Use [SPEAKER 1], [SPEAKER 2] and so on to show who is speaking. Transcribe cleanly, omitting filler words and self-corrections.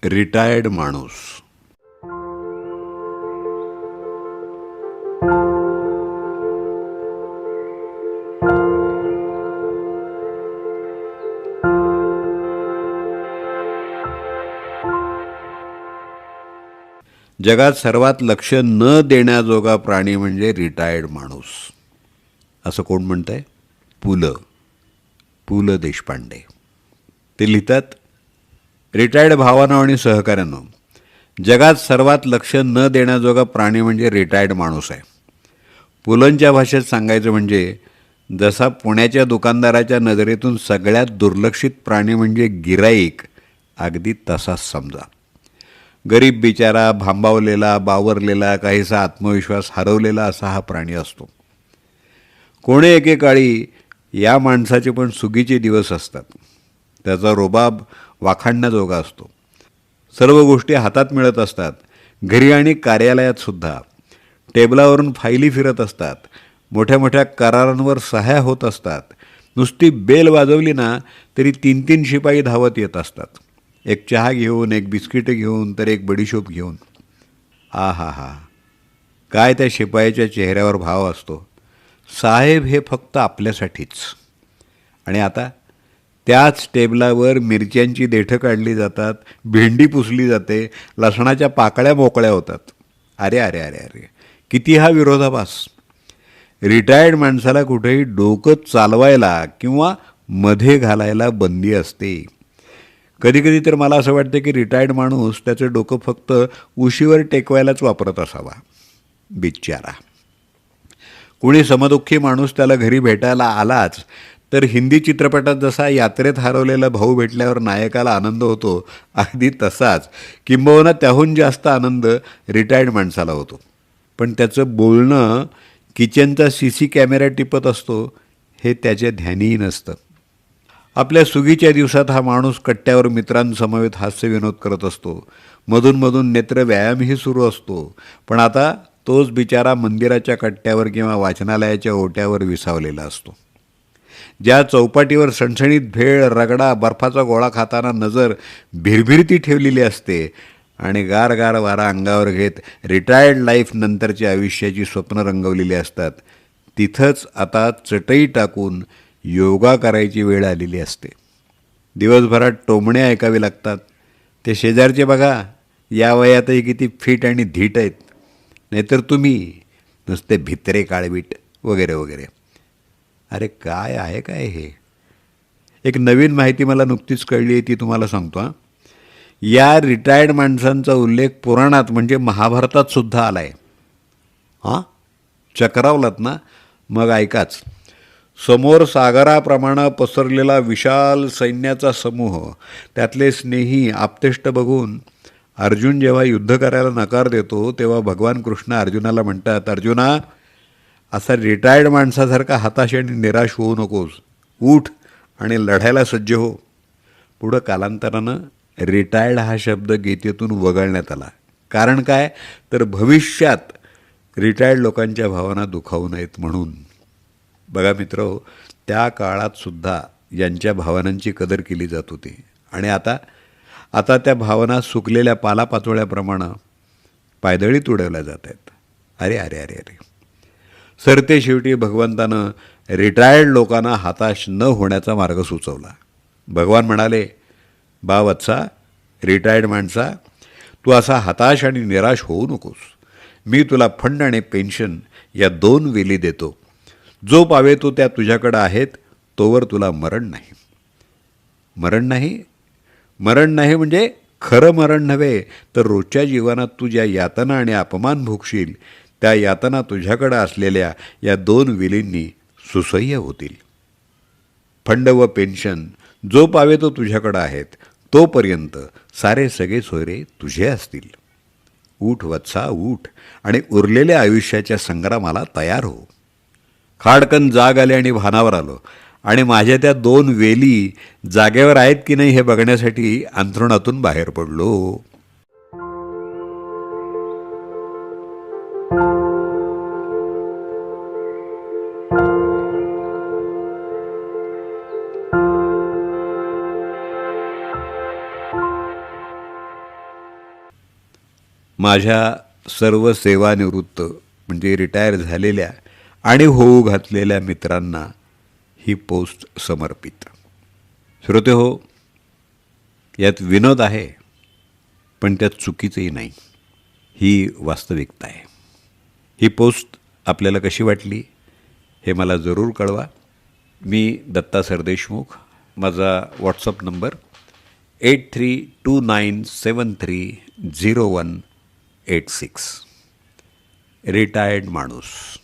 [SPEAKER 1] Retired माणूस. जगात सर्वात लक्ष न देण्याजोगा प्राणी म्हणजे रिटायर्ड माणूस. असं कोण म्हणतंय? पु ल देशपांडे. ते लिहितात, रिटायर्ड भावांनो आणि सहकाऱ्यांनो, जगात सर्वात लक्ष न देण्याजोगा प्राणी म्हणजे रिटायर्ड माणूस आहे. पुलंच्या भाषेत सांगायचं म्हणजे जसा पुण्याच्या दुकानदाराच्या नजरेतून सगळ्यात दुर्लक्षित प्राणी म्हणजे गिराईक, अगदी तसाच समजा. गरीब बिचारा, भांबावलेला, बावरलेला, काहीसा आत्मविश्वास हरवलेला असा हा प्राणी असतो. कोणे एकेकाळी या माणसाचे पण सुगीचे दिवस असतात. त्याचा रोबाब वाखाणण्याजोगा असतो. सर्व गोष्टी हातात मिळत असतात. घरी आणि कार्यालयात सुद्धा टेबलावरून फायली फिरत असतात. मोठ्या मोठ्या करारांवर सह्या होत असतात. नुसती बेल वाजवली ना तरी 3-3 शिपाई धावत येत असतात. एक चहा घेऊन, एक बिस्किटं घेऊन, तर एक बडीशोप घेऊन. हा हा हा, काय त्या शिपायाच्या चेहऱ्यावर भाव असतो. साहेब हे फक्त आपल्यासाठीच. आणि आता त्याच टेबलावर मिरच्यांची देठं काढली जातात, भेंडी पुसली जाते, लसणाच्या पाकळ्या मोकळ्या होतात. अरे अरे अरे अरे, किती हा विरोधाभास. रिटायर्ड माणसाला कुठेही डोकं चालवायला किंवा मध्ये घालायला बंदी असते. कधीकधी तर मला असं वाटतं की रिटायर्ड माणूस त्याचं डोकं फक्त उशीवर टेकवायलाच वापरत असावा. बिचारा. कुणी समदुःखी माणूस त्याला घरी भेटायला आलाच तर हिंदी चित्रपटात जसा यात्रेत हरवलेला भाऊ भेटल्यावर नायकाला आनंद होतो, अगदी तसाच किंबहुना त्याहून जास्त आनंद रिटायर्ड माणसाला होतो. पण त्याचं बोलणं किचनचा CC कॅमेरा टिपत असतो हे त्याच्या ध्यानीही नसतं. आपल्या सुगीच्या दिवसात हा माणूस कट्ट्यावर मित्रांसमवेत हास्यविनोद करत असतो. मधूनमधून नेत्र व्यायामही सुरू असतो. पण आता तोच बिचारा मंदिराच्या कट्ट्यावर किंवा वाचनालयाच्या ओट्यावर विसावलेला असतो. ज्या चौपाटीवर सणसणीत भेळ, रगडा, बर्फाचा गोळा खाताना नजर भिरभिरती ठेवलेली असते आणि गारगार वारा अंगावर घेत रिटायर्ड लाईफ नंतरच्या आयुष्याची स्वप्न रंगवलेली असतात, तिथंच आता चटई टाकून योगा करायची वेळ आलेली असते. दिवसभरात टोमणे ऐकावे लागतात. ते शेजारचे बघा, या वयातही किती फिट आणि धीट आहेत, नाहीतर तुम्ही नुसते भित्रे काळवीट वगैरे वगैरे. अरे काय आहे काय हे? एक नवीन माहिती मला नुकतीच कळली आहे, ती तुम्हाला सांगतो. या रिटायर्ड माणसांचा उल्लेख पुराणात म्हणजे महाभारतात सुद्धा आला आहे. हां, चक्रावलात ना? मग ऐकाच. समोर सागराप्रमाणे पसरलेला विशाल सैन्याचा समूह, त्यातले स्नेही आप्तेष्ट बघून अर्जुन जेव्हा युद्ध करायला नकार देतो तेव्हा भगवान कृष्ण अर्जुनाला म्हणतात, अर्जुना, असा रिटायर्ड माणसासारखा हताश आणि निराश होऊ नकोस. उठ आणि लढायला सज्ज हो. पुढं कालांतरानं रिटायर्ड हा शब्द गीतेतून वगळण्यात आला. कारण काय, तर भविष्यात रिटायर्ड लोकांच्या भावना दुखावू नयेत म्हणून. बघा मित्र, त्या काळात सुद्धा यांच्या भावनांची कदर केली जात होती. आणि आता त्या भावना सुकलेल्या पालापाचोळ्याप्रमाणे पायदळीत उडवल्या जात आहेत. अरे अरे अरे अरे. सरते शेवटी भगवंतानं रिटायर्ड लोकांना हताश न होण्याचा मार्ग सुचवला. भगवान म्हणाले, बा वत्सा, रिटायर्ड माणसा, तू असा हताश आणि निराश होऊ नकोस. मी तुला फंड आणि पेन्शन या 2 वेली देतो. जो पावे तो त्या तुझ्याकडं आहेत, तोवर तुला मरण नाही. मरण नाही? मरण नाही म्हणजे खरं मरण नव्हे, तर रोजच्या जीवनात तू ज्या यातना आणि अपमान भोगशील त्या यातना तुझ्याकडं असलेल्या या 2 विलींनी सुसह्य होतील. फंड व पेन्शन जो पावे तो तुझ्याकडं आहेत, तोपर्यंत सारे सगळे सोयरे तुझे असतील. उठ वत्सा, उठ आणि उरलेल्या आयुष्याच्या संग्रामाला तयार हो. खाडकन जाग आले आणि भानावर आलो आणि माझ्या त्या 2 वेली जागेवर आहेत की नाही हे बघण्यासाठी अंथरुणातून बाहेर पडलो. माझ्या सर्व सेवानिवृत्त म्हणजे रिटायर झालेल्या आणि होऊ घातलेल्या मित्रांना ही पोस्ट समर्पित. श्रोते हो, यात विनोद आहे, पण त्यात चुकीचंही नाही. ही वास्तविकता आहे. ही पोस्ट आपल्याला कशी वाटली हे मला जरूर कळवा. मी दत्ता सरदेशमुख. माझा व्हॉट्सअप नंबर 8329730186. रिटायर्ड माणूस.